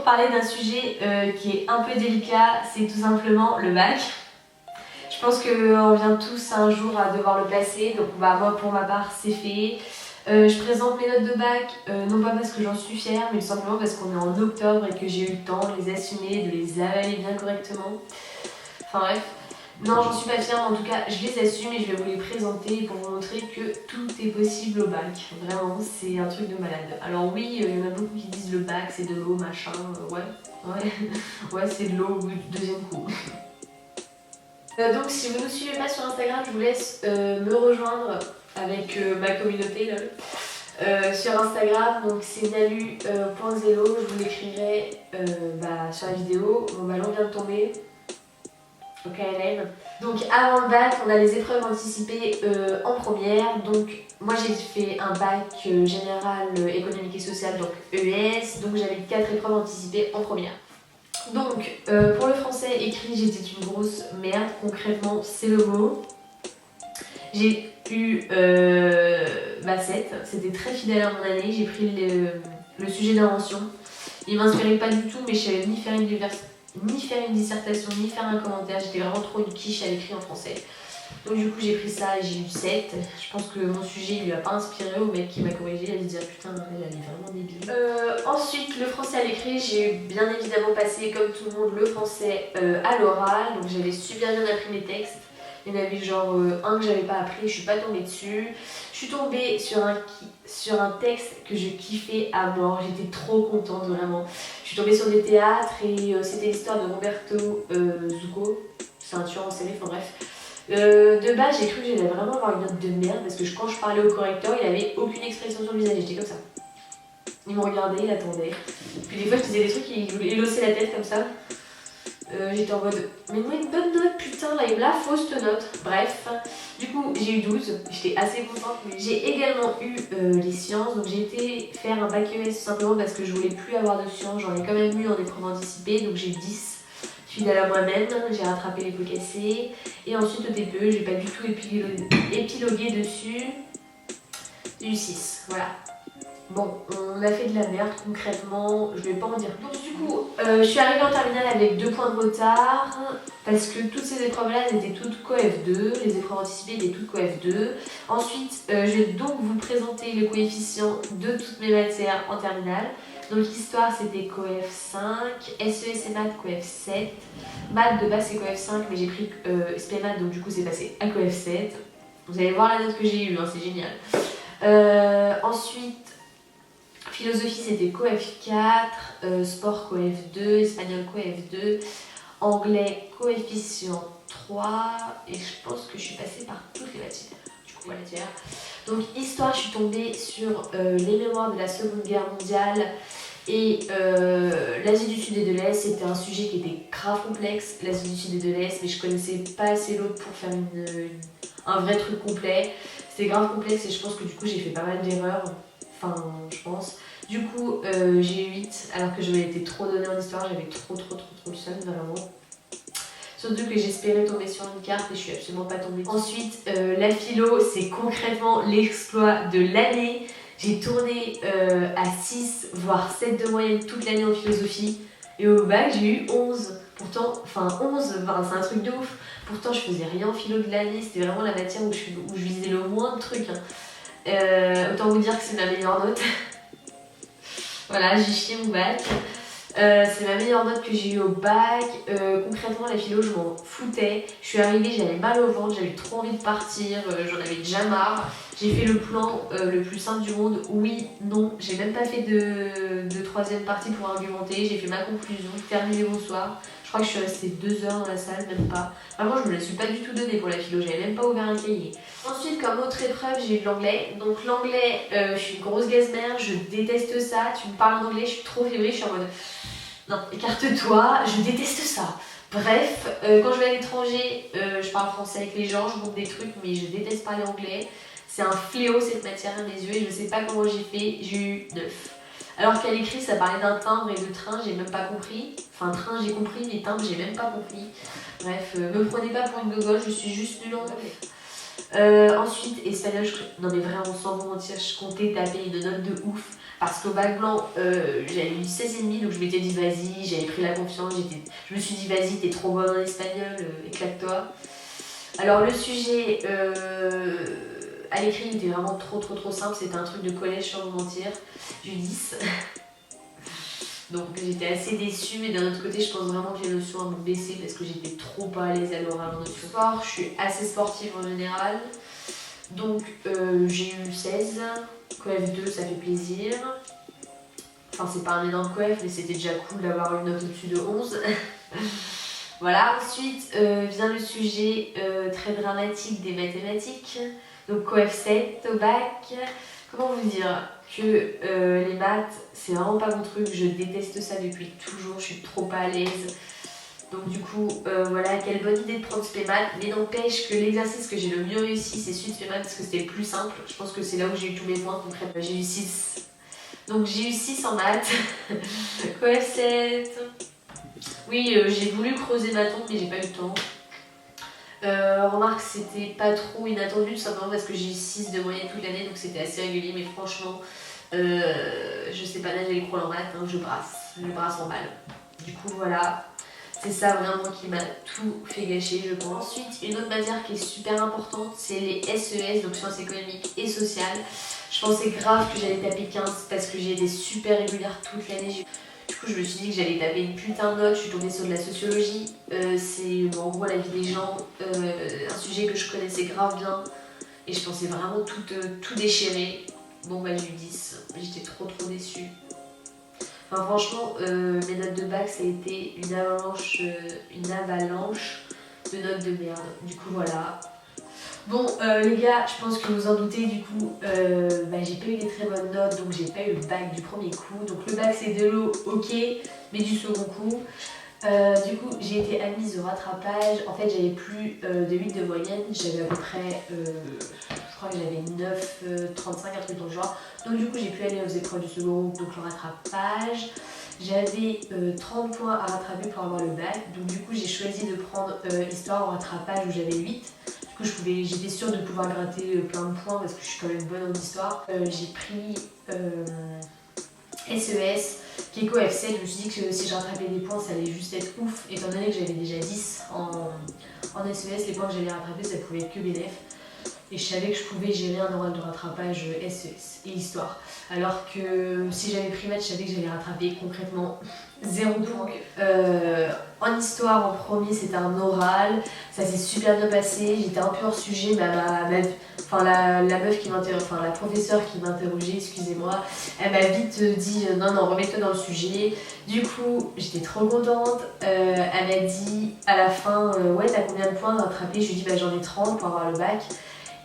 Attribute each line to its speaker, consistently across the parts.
Speaker 1: parler d'un sujet qui est un peu délicat, c'est tout simplement le bac. Je pense qu'on vient tous un jour à devoir le passer, donc bah, moi pour ma part c'est fait. Je présente mes notes de bac, non pas parce que j'en suis fière, mais tout simplement parce qu'on est en octobre et que j'ai eu le temps de les assumer, de les avaler bien correctement. Enfin bref, non j'en suis pas fière, mais en tout cas je les assume et je vais vous les présenter pour vous montrer que tout est possible au bac. Vraiment, c'est un truc de malade. Alors oui, il y en a beaucoup qui disent le bac c'est de l'eau, machin, ouais c'est de l'eau au bout du deuxième coup. Donc si vous ne nous suivez pas sur Instagram, je vous laisse me rejoindre avec ma communauté sur Instagram, donc c'est nalu.zelo, je vous l'écrirai sur la vidéo. Mon ballon vient de tomber au KLM. Donc avant le bac, on a les épreuves anticipées en première. Donc moi j'ai fait un bac général économique et social, donc ES, donc j'avais 4 épreuves anticipées en première. Donc, pour le français écrit, j'étais une grosse merde, concrètement, c'est le mot. J'ai eu 7, c'était très fidèle à mon année, j'ai pris le sujet d'invention. Il m'inspirait pas du tout, mais je savais ni faire une dissertation, ni faire un commentaire, j'étais vraiment trop une quiche à l'écrit en français. Donc du coup j'ai pris ça et j'ai eu 7. Je pense que mon sujet il lui a pas inspiré au mec qui m'a corrigé, il a dû dire putain elle est vraiment débile. Ensuite le français à l'écrit, j'ai bien évidemment passé comme tout le monde le français à l'oral, donc j'avais super bien appris mes textes. Il y en avait genre un que j'avais pas appris, je suis pas tombée dessus. Je suis tombée sur un texte que je kiffais à mort, j'étais trop contente vraiment. Je suis tombée sur des théâtres et c'était l'histoire de Roberto Zucco, c'est un tueur en série, enfin bref. De base, j'ai cru que j'allais vraiment avoir une note de merde parce que quand je parlais au correcteur, il avait aucune expression sur le visage, j'étais comme ça. Il me regardait, il attendait. Puis des fois, je disais des trucs, il voulait hausser la tête comme ça. J'étais en mode, mais moi une bonne note, putain, là il me la fausse cette note. Bref, du coup, j'ai eu 12, j'étais assez contente. J'ai également eu les sciences, donc j'ai été faire un bac ES tout simplement parce que je voulais plus avoir de sciences, j'en ai quand même eu en épreuve anticipée, donc j'ai eu 10. Fidèle à moi-même, j'ai rattrapé les pots cassés. Et ensuite au TPE, j'ai pas du tout épilogué dessus. J'ai eu 6, voilà. Bon, on a fait de la merde concrètement, je vais pas en dire plus. Donc du coup, je suis arrivée en terminale avec 2 points de retard parce que toutes ces épreuves-là, elles étaient toutes coef2, les épreuves anticipées étaient toutes coef2. Ensuite, je vais donc vous présenter le coefficient de toutes mes matières en terminale. Donc l'histoire c'était coef 5, SES et maths coef 7, maths de base c'est coef 5 mais j'ai pris SP maths donc du coup c'est passé à coef 7. Vous allez voir la note que j'ai eue, hein, c'est génial. Ensuite, philosophie c'était coef 4, sport coef 2, espagnol coef 2, anglais coefficient 3 et je pense que je suis passée par toutes les matières. Du coup voilà. Donc histoire, je suis tombée sur les mémoires de la Seconde Guerre mondiale et l'Asie du Sud et de l'Est. C'était un sujet qui était grave complexe, l'Asie du Sud et de l'Est, mais je connaissais pas assez l'autre pour faire un vrai truc complet. C'était grave complexe et je pense que du coup j'ai fait pas mal d'erreurs, enfin je pense. Du coup j'ai eu 8 alors que je m'étais trop donnée en histoire, j'avais trop le seum vraiment. Surtout que j'espérais tomber sur une carte et je suis absolument pas tombée. Ensuite, la philo, c'est concrètement l'exploit de l'année. J'ai tourné à 6, voire 7 de moyenne toute l'année en philosophie. Et au bac, j'ai eu 11. Pourtant, enfin 11, c'est un truc de ouf. Pourtant, je faisais rien en philo de l'année. C'était vraiment la matière où je visais le moins de trucs. Autant vous dire que c'est ma meilleure note. Voilà, j'ai chié mon bac. C'est ma meilleure note que j'ai eue au bac. Concrètement, la philo, je m'en foutais. Je suis arrivée, j'avais mal au ventre, j'avais trop envie de partir, j'en avais déjà marre. J'ai fait le plan le plus simple du monde. Oui, non, j'ai même pas fait de troisième partie pour argumenter. J'ai fait ma conclusion, terminé bonsoir. Je crois que je suis restée 2 heures dans la salle, même pas. Vraiment, je me la suis pas du tout donnée pour la philo, j'avais même pas ouvert un cahier. Ensuite, comme autre épreuve, j'ai eu de l'anglais. Donc l'anglais, je suis une grosse gazmère, je déteste ça. Tu me parles en anglais, je suis trop fébrile, je suis en mode... Non, écarte-toi, je déteste ça. Bref, quand je vais à l'étranger, je parle français avec les gens, je montre des trucs, mais je déteste parler anglais. C'est un fléau cette matière à mes yeux et je sais pas comment j'ai fait, j'ai eu 9. Alors qu'à l'écrit, ça parlait d'un timbre et de train, j'ai même pas compris. Enfin, train, j'ai compris, mais timbre, j'ai même pas compris. Bref, me prenez pas pour une gogole, je suis juste nulle en anglais. Ensuite, espagnol, non mais vraiment sans vous mentir, je comptais taper une note de ouf. Parce qu'au bac blanc, j'avais eu 16,5, donc je m'étais dit vas-y, j'avais pris la confiance, je me suis dit vas-y, t'es trop bonne en espagnol, éclate-toi. Alors le sujet à l'écrit était vraiment trop simple, c'était un truc de collège sans vous mentir, j'ai eu 10. Donc j'étais assez déçue, mais d'un autre côté, je pense vraiment que les notions ont baissé parce que j'étais trop pas à l'aise à l'oral en notion. Sport, je suis assez sportive en général, donc j'ai eu 16. Coef 2, ça fait plaisir. Enfin, c'est pas un énorme coef, mais c'était déjà cool d'avoir une note au-dessus de 11. Voilà, ensuite vient le sujet très dramatique des mathématiques. Donc coef 7 au bac. Comment vous dire que les maths, c'est vraiment pas mon truc, je déteste ça depuis toujours, je suis trop pas à l'aise. Donc du coup, voilà, quelle bonne idée de prendre spé maths, mais n'empêche que l'exercice que j'ai le mieux réussi, c'est celui de spé maths parce que c'était le plus simple. Je pense que c'est là où j'ai eu tous mes points concrètement. J'ai eu 6. Donc j'ai eu 6 en maths. Coef 7. Oui, j'ai voulu creuser ma tombe, mais j'ai pas eu le temps. Remarque, c'était pas trop inattendu, tout simplement parce que j'ai eu 6 de moyenne toute l'année, donc c'était assez régulier, mais franchement, je sais pas nager le crawl en maths, hein, je brasse en balle. Du coup, voilà, c'est ça vraiment qui m'a tout fait gâcher, je pense. Ensuite, une autre matière qui est super importante, c'est les SES, donc sciences économiques et sociales. Je pensais grave que j'allais taper 15 parce que j'ai été super régulière toute l'année. Du coup, je me suis dit que j'allais taper une putain de note. Je suis tombée sur de la sociologie. C'est en gros la vie des gens, un sujet que je connaissais grave bien. Et je pensais vraiment tout déchirer. Bon, bah, j'ai eu 10. J'étais trop déçue. Enfin, franchement, mes notes de bac, ça a été une avalanche de notes de merde. Du coup, voilà. Bon, les gars, je pense que vous en doutez, du coup, j'ai pas eu des très bonnes notes, donc j'ai pas eu le bac du premier coup. Donc le bac c'est de l'eau, ok, mais du second coup. Du coup, j'ai été admise au rattrapage. En fait, j'avais plus de 8 de moyenne, j'avais à peu près, je crois que j'avais 9,35, un truc dans le genre. Donc du coup, j'ai pu aller aux épreuves du second groupe, donc le rattrapage. J'avais 30 points à rattraper pour avoir le bac, donc du coup j'ai choisi de prendre histoire au rattrapage où j'avais 8. Du coup j'étais sûre de pouvoir gratter plein de points parce que je suis quand même bonne en histoire. J'ai pris SES qui est coef 7, je me suis dit que si je rattrapais des points ça allait juste être ouf étant donné que j'avais déjà 10 en SES, les points que j'allais rattraper ça pouvait être que BDF. Et je savais que je pouvais gérer un oral de rattrapage SES et histoire. Alors que si j'avais pris maths, je savais que j'allais rattraper concrètement 0 points. En histoire, en premier, c'était un oral. Ça s'est super bien passé. J'étais un peu hors sujet, mais la professeure qui m'interrogeait, excusez-moi, elle m'a vite dit non, remets-toi dans le sujet. Du coup, j'étais trop contente. Elle m'a dit à la fin, ouais, t'as combien de points de rattraper? Je lui ai dit, j'en ai 30 pour avoir le bac.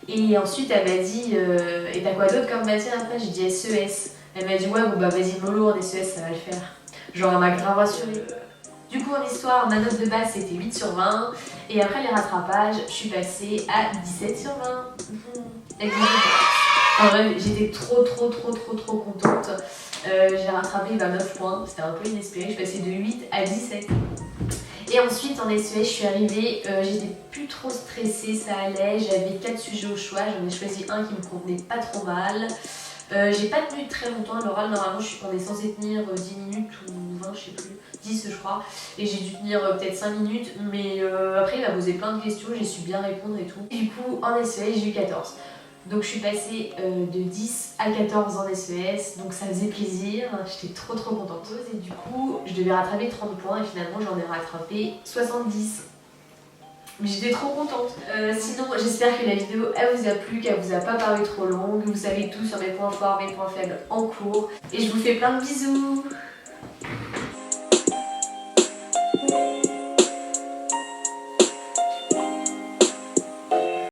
Speaker 1: Et ensuite, elle m'a dit, et t'as quoi d'autre comme matière après? J'ai dit SES. Elle m'a dit, ouais, bon bah vas-y, mollo en SES, ça va le faire. Genre, elle m'a grave rassurée. Du coup, en histoire, ma note de base c'était 8 sur 20. Et après les rattrapages, je suis passée à 17 sur 20. En vrai, j'étais trop contente. J'ai rattrapé 9 points, c'était un peu inespéré. Je suis passée de 8 à 17. Et ensuite en SES je suis arrivée, j'étais plus trop stressée, ça allait, j'avais 4 sujets au choix, j'en ai choisi un qui me convenait pas trop mal. J'ai pas tenu très longtemps à l'oral, normalement on est censé tenir 10 minutes ou 20, je sais plus, 10 je crois, et j'ai dû tenir peut-être 5 minutes, mais après il m'a posé plein de questions, j'ai su bien répondre et tout. Et du coup en SES j'ai eu 14. Donc je suis passée de 10 à 14 en SES, donc ça faisait plaisir, j'étais trop contente. Et du coup, je devais rattraper 30 points et finalement j'en ai rattrapé 70. Mais j'étais trop contente. Sinon, j'espère que la vidéo elle vous a plu, qu'elle vous a pas paru trop longue, vous savez tout sur mes points forts, mes points faibles en cours. Et je vous fais plein de bisous.